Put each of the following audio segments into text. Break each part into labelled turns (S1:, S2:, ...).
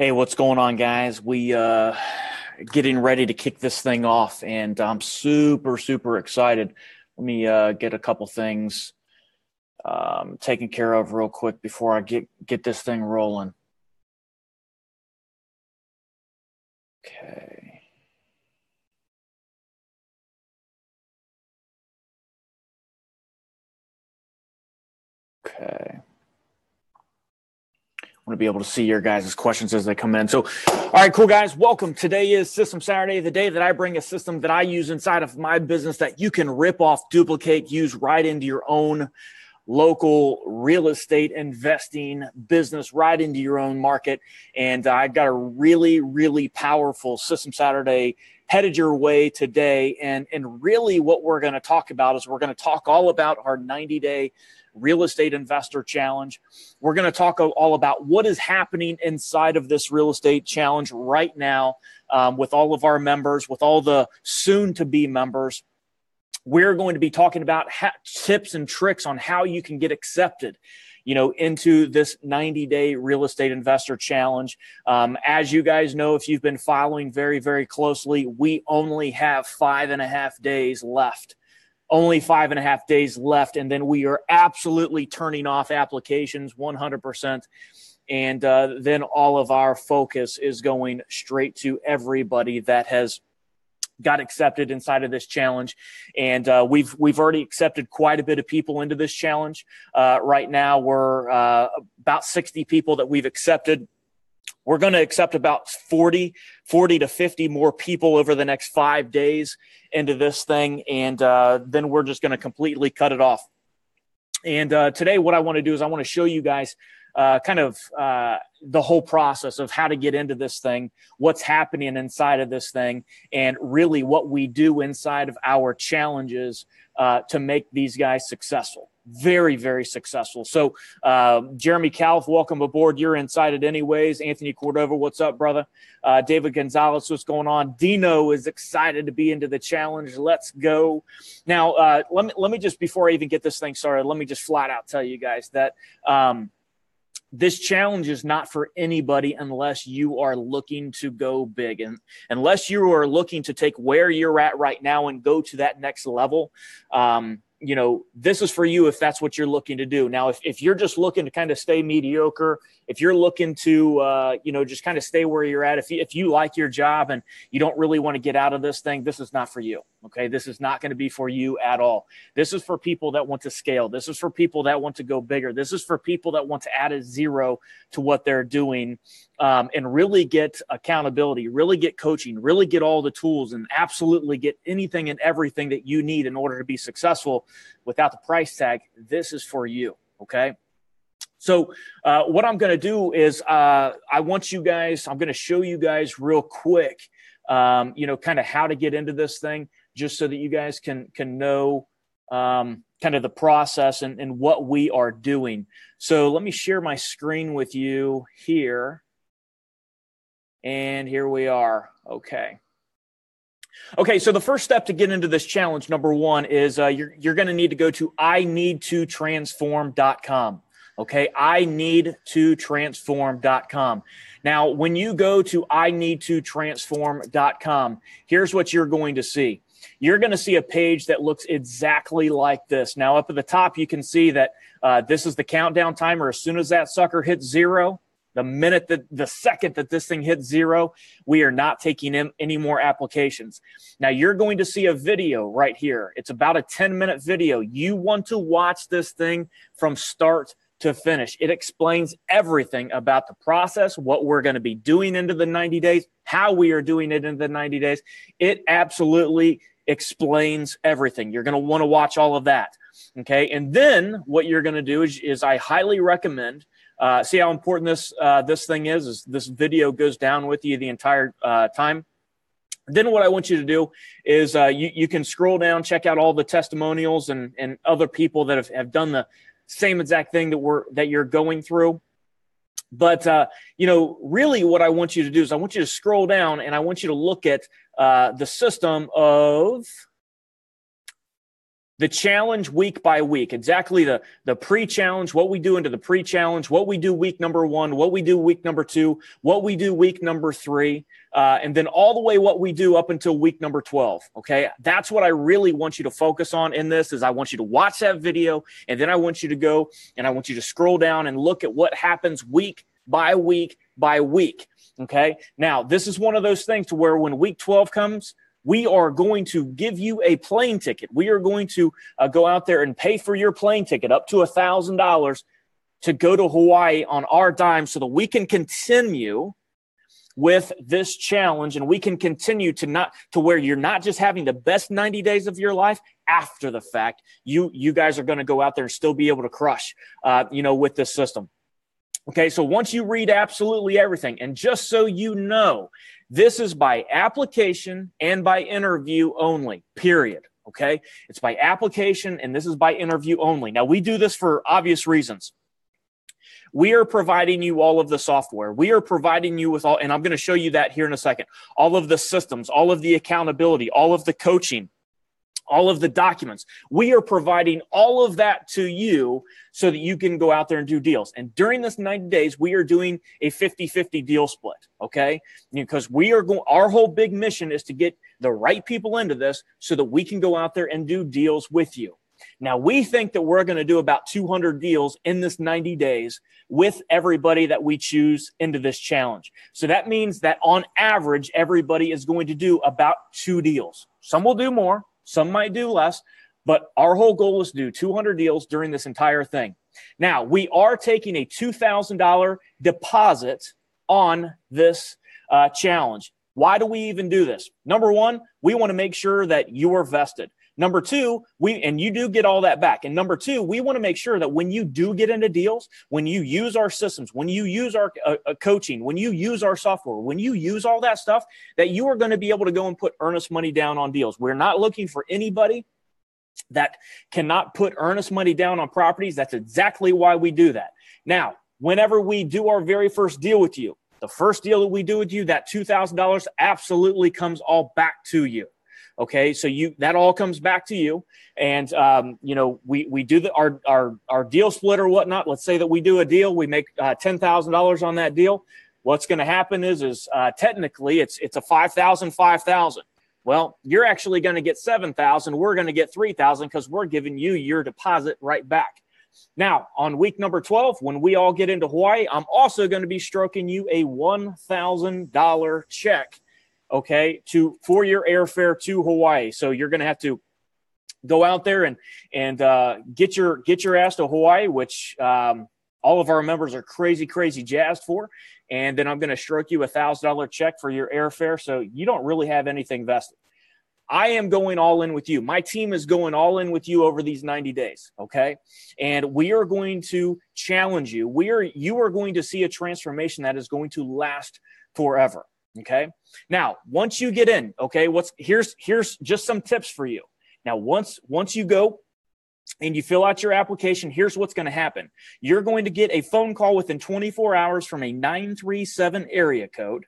S1: Hey, what's going on, guys? We getting ready to kick this thing off, and I'm super excited. Let me get a couple things taken care of real quick before I get this thing rolling. Okay. Okay. I want to be able to see your guys' questions as they come in. So, all right, cool, guys. Welcome. Today is System Saturday, the day that I bring a system that I use inside of my business that you can rip off, duplicate, use right into your own local real estate investing business, right into your own market. And I've got a really powerful System Saturday headed your way today. And really what we're going to talk about is we're going to talk all about our 90-day real estate investor challenge. We're going to talk all about what is happening inside of this real estate challenge right now with all of our members, with all the soon-to-be members. We're going to be talking about tips and tricks on how you can get accepted, into this 90-day real estate investor challenge. As you guys know, if you've been following very closely, we only have 5.5 days left. Only 5.5 days left, and then we are absolutely turning off applications 100%. And then all of our focus is going straight to everybody that has got accepted inside of this challenge. And we've already accepted quite a bit of people into this challenge. Right now, we're about 60 people that we've accepted. We're going to accept about 40 to 50 more people over the next 5 days into this thing. And then we're just going to completely cut it off. And today what I want to do is I want to show you guys the whole process of how to get into this thing, what's happening inside of this thing, and really what we do inside of our challenges to make these guys successful. Very successful. So Jeremy Calf, welcome aboard. You're inside it anyways. Anthony Cordova, what's up, brother? David Gonzalez, what's going on? Dino is excited to be into the challenge. Let's go. Now, let me just, before I even get this thing started, let me just flat out tell you guys that this challenge is not for anybody unless you are looking to go big. And unless you are looking to take where you're at right now and go to that next level, this is for you if that's what you're looking to do. Now, if you're just looking to kind of stay mediocre, if you're looking to, just kind of stay where you're at, if you like your job and you don't really want to get out of this thing, this is not for you. Okay. This is not going to be for you at all. This is for people that want to scale. This is for people that want to go bigger. This is for people that want to add a zero to what they're doing and really get accountability, really get coaching, really get all the tools, and absolutely get anything and everything that you need in order to be successful without the price tag. This is for you. Okay. So what I'm going to do is I'm going to show you guys real quick, kind of how to get into this thing, just so that you guys can know kind of the process and what we are doing. So let me share my screen with you here. And here we are. Okay. So the first step to get into this challenge, number one, is you're going to need to go to ineedtotransform.com. Okay, ineedtotransform.com. Now, when you go to ineedtotransform.com, here's what you're going to see. You're going to see a page that looks exactly like this. Now, up at the top, you can see that this is the countdown timer. As soon as that sucker hits 0, the second that this thing hits 0, we are not taking in any more applications. Now, you're going to see a video right here. It's about a 10-minute video. You want to watch this thing from start to finish. It explains everything about the process, what we're going to be doing into the 90 days, how we are doing it in the 90 days. It absolutely explains everything. You're going to want to watch all of that. Okay. And then what you're going to do is I highly recommend, see how important this thing is this video goes down with you the entire time. Then what I want you to do is you can scroll down, check out all the testimonials and other people that have done the same exact thing that you're going through. But, really what I want you to do is I want you to scroll down and I want you to look at the system of the challenge week by week, exactly the pre-challenge, what we do into the pre-challenge, what we do week number 1, what we do week number 2, what we do week number 3, and then all the way what we do up until week number 12, okay? That's what I really want you to focus on in this is I want you to watch that video, and then I want you to go and I want you to scroll down and look at what happens week by week by week, okay? Now, this is one of those things to where when week 12 comes, we are going to give you a plane ticket. We are going to go out there and pay for your plane ticket up to $1,000 to go to Hawaii on our dime so that we can continue with this challenge and we can continue to where you're not just having the best 90 days of your life after the fact. You guys are going to go out there and still be able to crush, with this system. Okay, so once you read absolutely everything, and just so you know, this is by application and by interview only, period, okay? It's by application, and this is by interview only. Now, we do this for obvious reasons. We are providing you all of the software. We are providing you with all, and I'm going to show you that here in a second, all of the systems, all of the accountability, all of the coaching, all of the documents. We are providing all of that to you so that you can go out there and do deals. And during this 90 days, we are doing a 50-50 deal split, okay? Because our whole big mission is to get the right people into this so that we can go out there and do deals with you. Now, we think that we're going to do about 200 deals in this 90 days with everybody that we choose into this challenge. So that means that on average, everybody is going to do about 2 deals. Some will do more. Some might do less, but our whole goal is to do 200 deals during this entire thing. Now, we are taking a $2,000 deposit on this challenge. Why do we even do this? Number one, we want to make sure that you are vested. Number two, and you do get all that back. And number two, we want to make sure that when you do get into deals, when you use our systems, when you use our coaching, when you use our software, when you use all that stuff, that you are going to be able to go and put earnest money down on deals. We're not looking for anybody that cannot put earnest money down on properties. That's exactly why we do that. Now, whenever we do our very first deal with you, the first deal that we do with you, that $2,000 absolutely comes all back to you. Okay, so that all comes back to you, and we do our deal split or whatnot. Let's say that we do a deal, we make $10,000 on that deal. What's going to happen is technically it's a $5,000. Well, you're actually going to get $7,000. We're going to get $3,000 because we're giving you your deposit right back. Now, on week number 12, when we all get into Hawaii, I'm also going to be stroking you a $1,000 check. Okay, for your airfare to Hawaii. So you're going to have to go out there and get your ass to Hawaii, which all of our members are crazy jazzed for. And then I'm going to stroke you a $1,000 check for your airfare. So you don't really have anything vested. I am going all in with you. My team is going all in with you over these 90 days. Okay, and we are going to challenge you. You are going to see a transformation that is going to last forever. Okay. Now, once you get in, okay, here's just some tips for you. Now, once you go and you fill out your application, here's what's going to happen. You're going to get a phone call within 24 hours from a 937 area code.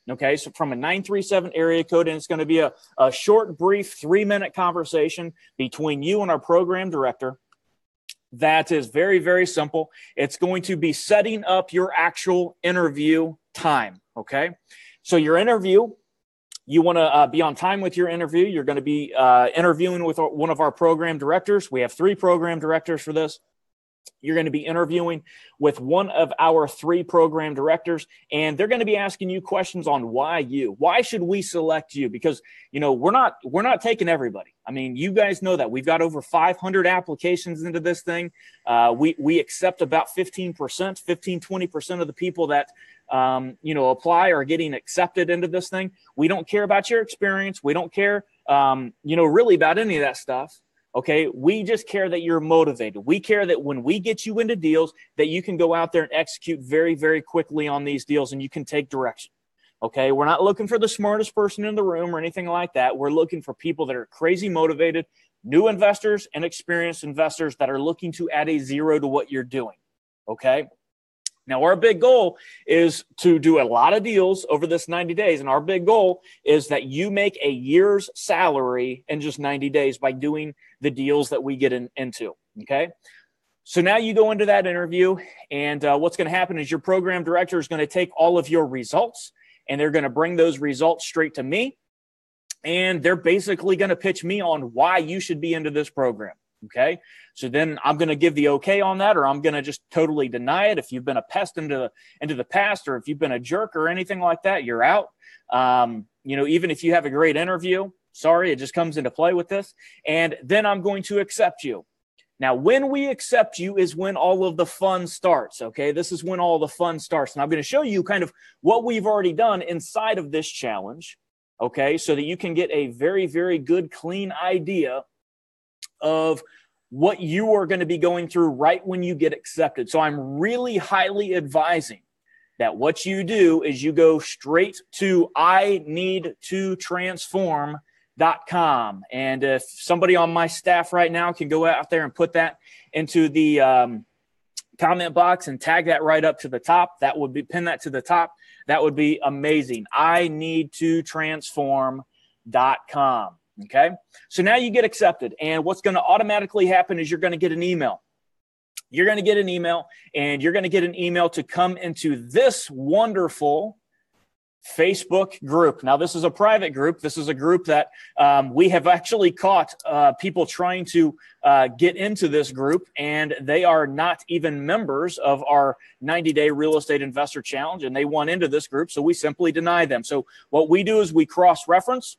S1: Okay. So from a 937 area code, and it's going to be a short, brief 3-minute conversation between you and our program director. That is very, very simple. It's going to be setting up your actual interview time. Okay. So your interview, you want to be on time with your interview. You're going to be interviewing with one of our program directors. We have 3 program directors for this. You're going to be interviewing with one of our 3 program directors, and they're going to be asking you questions on why should we select you? Because, we're not taking everybody. I mean, you guys know that we've got over 500 applications into this thing. We accept about 20% of the people that, apply or getting accepted into this thing. We don't care about your experience. We don't care, really about any of that stuff. Okay. We just care that you're motivated. We care that when we get you into deals, that you can go out there and execute very, very quickly on these deals and you can take direction. Okay. We're not looking for the smartest person in the room or anything like that. We're looking for people that are crazy motivated, new investors and experienced investors that are looking to add a zero to what you're doing. Okay. Now, our big goal is to do a lot of deals over this 90 days. And our big goal is that you make a year's salary in just 90 days by doing the deals that we get into. Okay. So now you go into that interview, and what's going to happen is your program director is going to take all of your results, and they're going to bring those results straight to me. And they're basically going to pitch me on why you should be into this program. Okay. So then I'm going to give the okay on that, or I'm going to just totally deny it. If you've been a pest into the past, or if you've been a jerk or anything like that, you're out. Even if you have a great interview, sorry, it just comes into play with this. And then I'm going to accept you. Now, when we accept you is when all of the fun starts. Okay. This is when all the fun starts. And I'm going to show you kind of what we've already done inside of this challenge. Okay. So that you can get a very, very good, clean idea of what you are going to be going through right when you get accepted. So I'm really highly advising that what you do is you go straight to ineedtotransform.com. And if somebody on my staff right now can go out there and put that into the comment box and tag that right up to the top, that would be pin that to the top. That would be amazing. ineedtotransform.com. Okay. So now you get accepted, and what's going to automatically happen is you're going to get an email. You're going to get an email, and you're going to get an email to come into this wonderful Facebook group. Now, this is a private group. This is a group that we have actually caught people trying to get into this group, and they are not even members of our 90-day real estate investor challenge, and they want into this group. So we simply deny them. So what we do is we cross-reference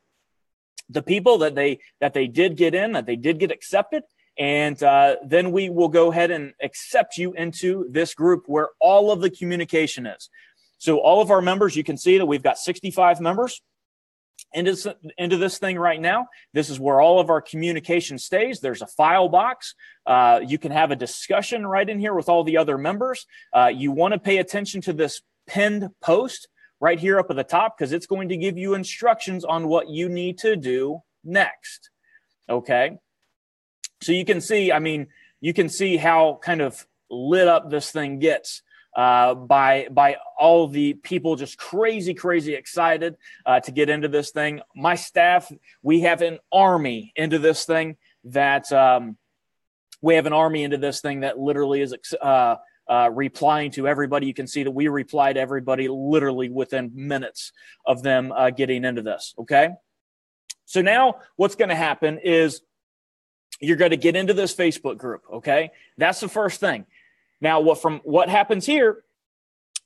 S1: the people that they did get in, that they did get accepted, and then we will go ahead and accept you into this group where all of the communication is. So all of our members, you can see that we've got 65 members into this thing right now. This is where all of our communication stays. There's a file box. You can have a discussion right in here with all the other members. You want to pay attention to this pinned post right here up at the top, because it's going to give you instructions on what you need to do next. Okay. So you can see, you can see how kind of lit up this thing gets by all the people just crazy excited to get into this thing. My staff, we have an army into this thing that literally is replying to everybody. You can see that we reply to everybody literally within minutes of them getting into this. Okay. So now what's going to happen is you're going to get into this Facebook group. Okay. That's the first thing. Now, what happens here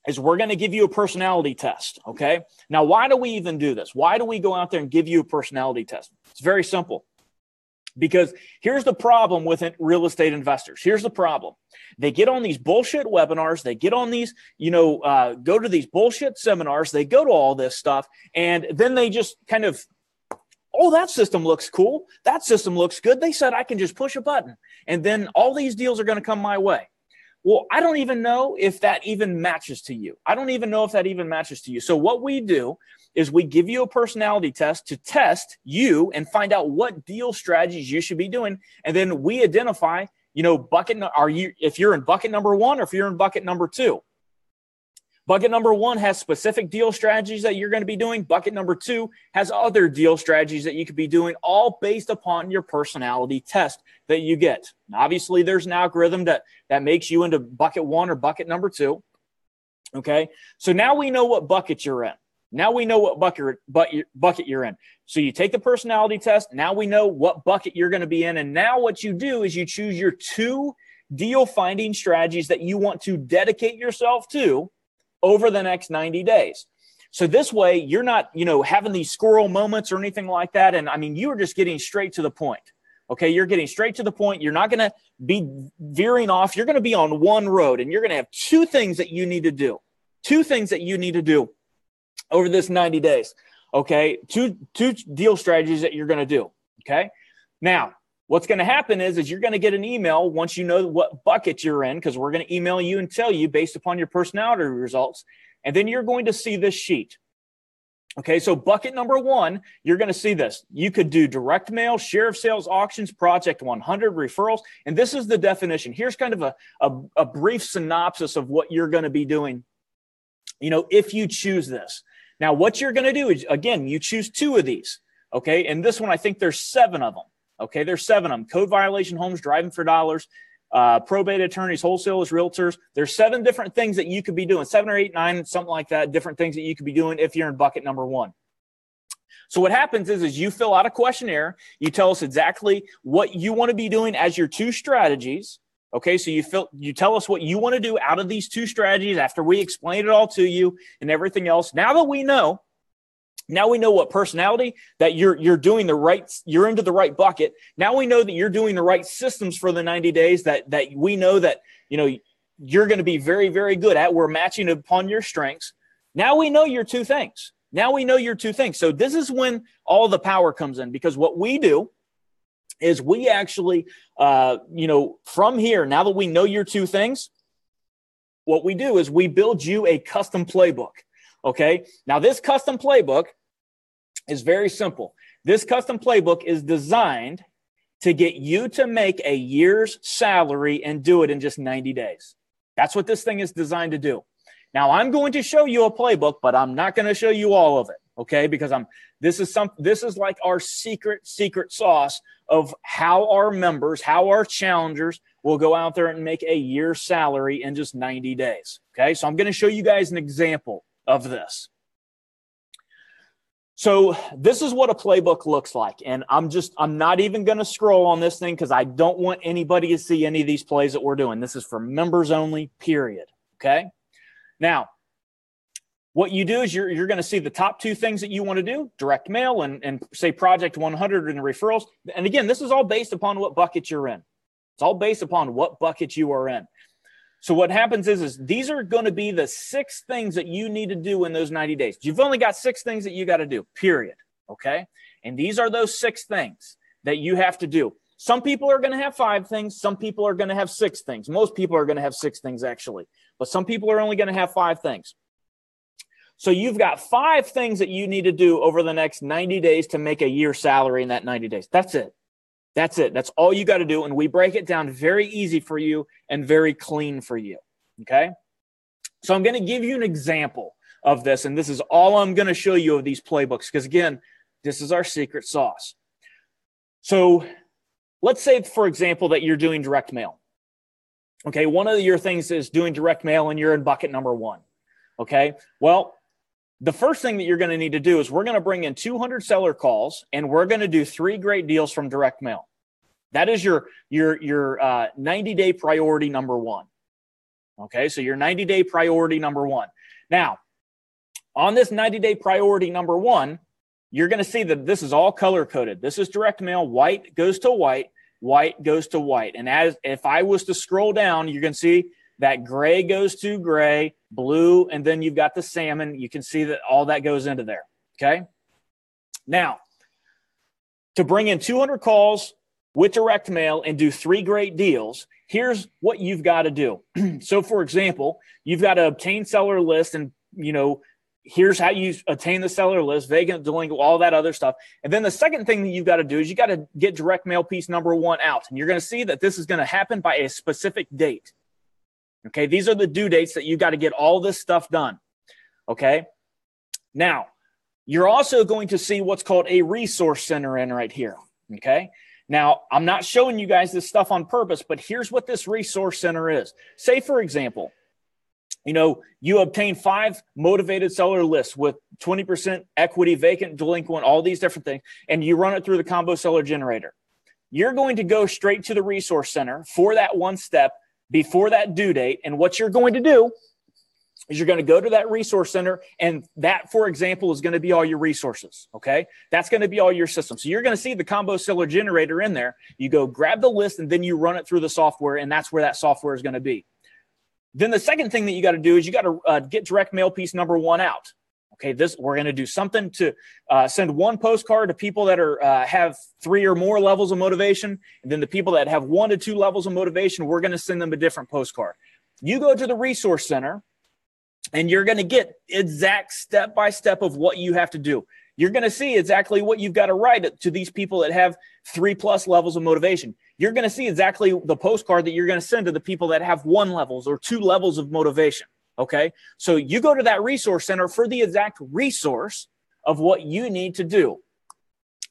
S1: is we're going to give you a personality test. Okay. Now, why do we even do this? Why do we go out there and give you a personality test? It's very simple. Because here's the problem with real estate investors. Here's the problem. They get on these bullshit webinars. They get on these, go to these bullshit seminars. They go to all this stuff. And then they just kind of, oh, that system looks cool. That system looks good. They said I can just push a button. And then all these deals are going to come my way. Well, I don't even know if that even matches to you. So what we do is we give you a personality test to test you and find out what deal strategies you should be doing. And then we identify, if you're in bucket number 1 or if you're in bucket number 2. Bucket number 1 has specific deal strategies that you're going to be doing. Bucket number 2 has other deal strategies that you could be doing, all based upon your personality test that you get. Now, obviously, there's an algorithm that makes you into bucket 1 or bucket number 2. Okay, so now we know what bucket you're in. Now we know what bucket you're in. So you take the personality test. Now we know what bucket you're going to be in. And now what you do is you choose your 2 deal finding strategies that you want to dedicate yourself to over the next 90 days. So this way you're not, having these squirrel moments or anything like that. And you're just getting straight to the point. Okay. You're getting straight to the point. You're not going to be veering off. You're going to be on one road, and you're going to have 2 things that you need to do. 2 things that you need to do over this 90 days. Okay. Two deal strategies that you're going to do. Okay. Now, what's going to happen is you're going to get an email once you know what bucket you're in, because we're going to email you and tell you based upon your personality results. And then you're going to see this sheet. Okay, so bucket number one, you're going to see this. You could do direct mail, share of sales, auctions, project 100, referrals. And this is the definition. Here's kind of a brief synopsis of what you're going to be doing, if you choose this. Now, what you're going to do is, again, you choose 2 of these. Okay, and this one, I think there's 7 of them. Okay, there's 7 of them. Code violation homes, driving for dollars, probate attorneys, wholesalers, realtors. There's 7 different things that you could be doing, 7 or 8, 9, something like that, different things that you could be doing if you're in bucket number 1. So what happens is you fill out a questionnaire. You tell us exactly what you want to be doing as your 2 strategies. Okay, so you tell us what you want to do out of these 2 strategies after we explain it all to you and everything else. Now we know what personality that you're doing you're into the right bucket. Now we know that you're doing the right systems for the 90 days that we know that, you're going to be very, very good at. We're matching upon your strengths. Now we know your 2 things. So this is when all the power comes in, because what we do is we actually, from here, now that we know your 2 things, what we do is we build you a custom playbook. Okay. Now this custom playbook is very simple. This custom playbook is designed to get you to make a year's salary and do it in just 90 days. That's what this thing is designed to do. Now I'm going to show you a playbook, but I'm not going to show you all of it. Okay. Because this is like our secret sauce of how our members, how our challengers will go out there and make a year's salary in just 90 days. Okay. So I'm going to show you guys an example of this. So this is what a playbook looks like. And I'm not even going to scroll on this thing because I don't want anybody to see any of these plays that we're doing. This is for members only, period. Okay. Now, what you do is you're going to see the top 2 things that you want to do, direct mail and say project 100 and referrals. And again, this is all based upon what bucket you're in. It's all based upon what bucket you are in. So what happens is these are going to be the 6 things that you need to do in those 90 days. You've only got 6 things that you got to do, period. Okay. And these are those 6 things that you have to do. Some people are going to have 5 things. Some people are going to have 6 things. Most people are going to have 6 things actually, but some people are only going to have 5 things. So you've got 5 things that you need to do over the next 90 days to make a year's salary in that 90 days. That's it. That's all you got to do. And we break it down very easy for you and very clean for you. Okay. So I'm going to give you an example of this. And this is all I'm going to show you of these playbooks. Because again, this is our secret sauce. So let's say, for example, that you're doing direct mail. Okay. One of your things is doing direct mail and you're in bucket number 1. Okay. Well, the first thing that you're going to need to do is we're going to bring in 200 seller calls and we're going to do 3 great deals from direct mail. That is your 90-day priority number 1. Okay, so your 90-day priority number 1. Now, on this 90-day priority number 1, you're going to see that this is all color-coded. This is direct mail. White goes to white. White goes to white. And if I was to scroll down, you're going to see that gray goes to gray, blue, and then you've got the salmon. You can see that all that goes into there, okay? Now, to bring in 200 calls with direct mail and do 3 great deals, here's what you've got to do. So, for example, you've got to obtain seller list and, here's how you attain the seller list, vacant, delinquent, all that other stuff. And then the second thing that you've got to do is you got to get direct mail piece number 1 out. And you're going to see that this is going to happen by a specific date. Okay, these are the due dates that you got to get all this stuff done. Okay, now you're also going to see what's called a resource center in right here. Okay, now I'm not showing you guys this stuff on purpose, but here's what this resource center is. Say, for example, you obtain 5 motivated seller lists with 20% equity, vacant, delinquent, all these different things, and you run it through the combo seller generator. You're going to go straight to the resource center for that one step before that due date. And what you're going to do is you're going to go to that resource center, and that, for example, is going to be all your resources, okay? That's going to be all your systems. So you're going to see the combo seller generator in there. You go grab the list, and then you run it through the software, and that's where that software is going to be. Then the second thing that you got to do is you got to get direct mail piece number 1 out. Okay, we're going to do something to send 1 postcard to people that have 3 or more levels of motivation. And then the people that have 1 to 2 levels of motivation, we're going to send them a different postcard. You go to the resource center And you're going to get exact step-by-step of what you have to do. You're going to see exactly what you've got to write to these people that have 3+ levels of motivation. You're going to see exactly the postcard that you're going to send to the people that have 1 levels or 2 levels of motivation. Okay. So you go to that resource center for the exact resource of what you need to do.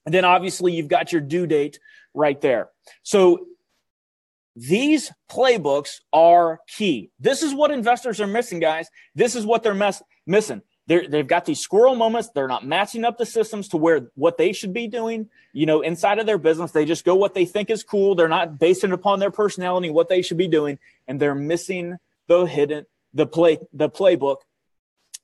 S1: And then obviously you've got your due date right there. So these playbooks are key. This is what investors are missing, guys. This is what they're missing. They've got these squirrel moments. They're not matching up the systems to what they should be doing, inside of their business. They just go what they think is cool. They're not basing it upon their personality, what they should be doing. And they're missing the playbook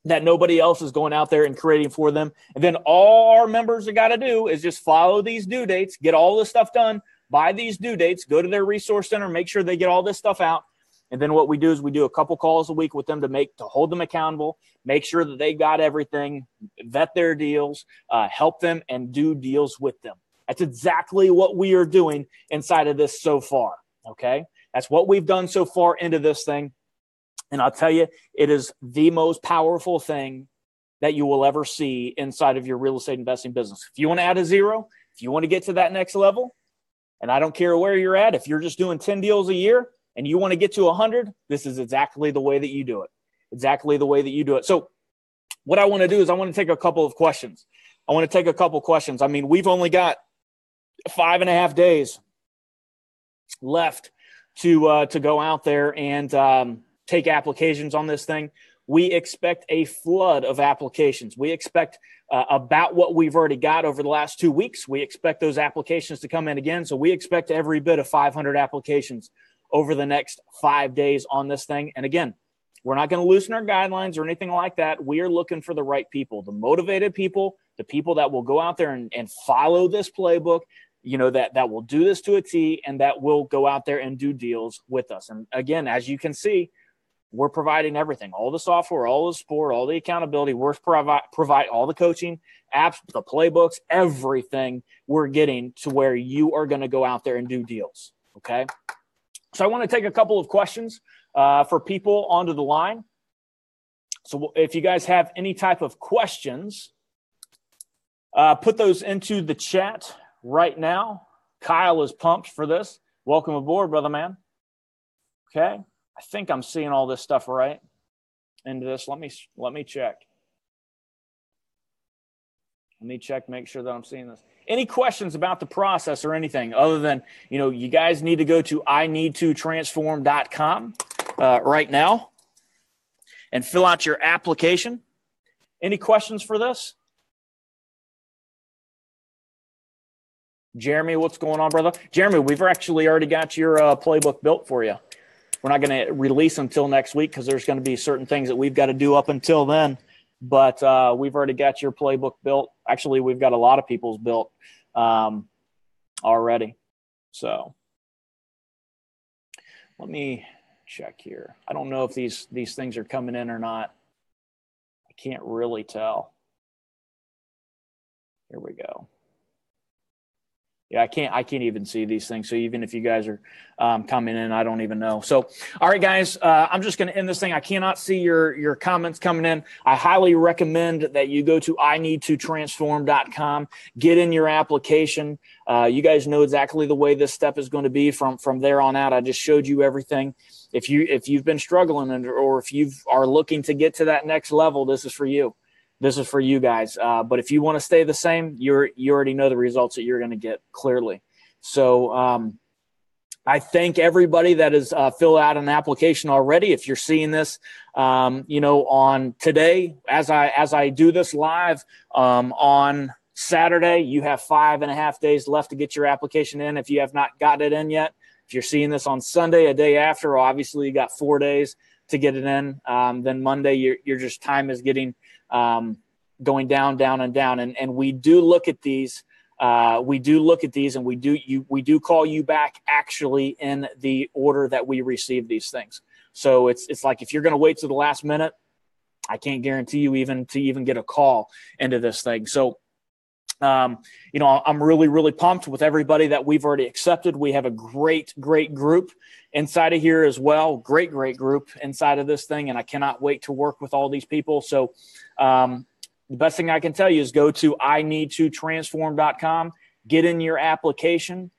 S1: that nobody else is going out there and creating for them. And then all our members have got to do is just follow these due dates, get all this stuff done by these due dates, go to their resource center, make sure they get all this stuff out. And then what we do is we do a couple calls a week with them to hold them accountable, make sure that they got everything, vet their deals, help them and do deals with them. That's exactly what we are doing inside of this so far. Okay. That's what we've done so far into this thing. And I'll tell you, it is the most powerful thing that you will ever see inside of your real estate investing business. If you want to add a 0, if you want to get to that next level, and I don't care where you're at, if you're just doing 10 deals a year and you want to get to 100, this is exactly the way that you do it. Exactly the way that you do it. So what I want to do is I want to take a couple of questions. I mean, we've only got 5.5 days left to go out there and take applications on this thing. We expect a flood of applications. We expect about what we've already got over the last 2 weeks. We expect those applications to come in again. So we expect every bit of 500 applications over the next 5 days on this thing. And again, we're not going to loosen our guidelines or anything like that. We are looking for the right people, the motivated people, the people that will go out there and follow this playbook, that will do this to a T and that will go out there and do deals with us. And again, as you can see, we're providing everything, all the software, all the support, all the accountability. We're provide all the coaching, apps, the playbooks, everything we're getting to where you are going to go out there and do deals. Okay. So I want to take a couple of questions for people onto the line. So if you guys have any type of questions, put those into the chat right now. Kyle is pumped for this. Welcome aboard, brother man. Okay. I think I'm seeing all this stuff right into this. Let me check. Make sure that I'm seeing this. Any questions about the process or anything other than, you guys need to go to ineedtotransform.com right now and fill out your application. Any questions for this? Jeremy, what's going on, brother? Jeremy, we've actually already got your playbook built for you. We're not going to release until next week because there's going to be certain things that we've got to do up until then. But we've already got your playbook built. Actually, we've got a lot of people's built already. So let me check here. I don't know if these things are coming in or not. I can't really tell. Here we go. Yeah, I can't even see these things. So even if you guys are coming in, I don't even know. So, all right, guys, I'm just going to end this thing. I cannot see your comments coming in. I highly recommend that you go to ineedtotransform.com, get in your application. You guys know exactly the way this step is going to be from there on out. I just showed you everything. If you've been struggling or if you are looking to get to that next level, this is for you. This is for you guys. But if you want to stay the same, you already know the results that you're going to get clearly. So I thank everybody that has filled out an application already. If you're seeing this, on today, as I do this live on Saturday, you have 5.5 days left to get your application in. If you have not got it in yet, if you're seeing this on Sunday, a day after, obviously you got 4 days to get it in. Then Monday, your just time is getting going down, and we do look at these. And we do call you back actually in the order that we receive these things. So it's like if you're going to wait to the last minute, I can't guarantee you even to get a call into this thing. So You know, I'm really, really pumped with everybody that we've already accepted. We have a great, great group inside of here as well. Great, great group inside of this thing. And I cannot wait to work with all these people. So the best thing I can tell you is go to ineedtotransform.com, get in your application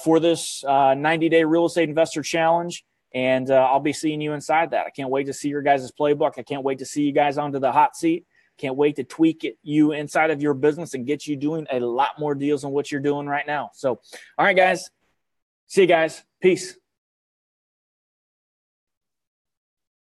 S1: for this 90-day real estate investor challenge. And I'll be seeing you inside that. I can't wait to see your guys' playbook. I can't wait to see you guys onto the hot seat. Can't wait to tweak it you inside of your business and get you doing a lot more deals than what you're doing right now. So, all right, guys. See you guys. Peace.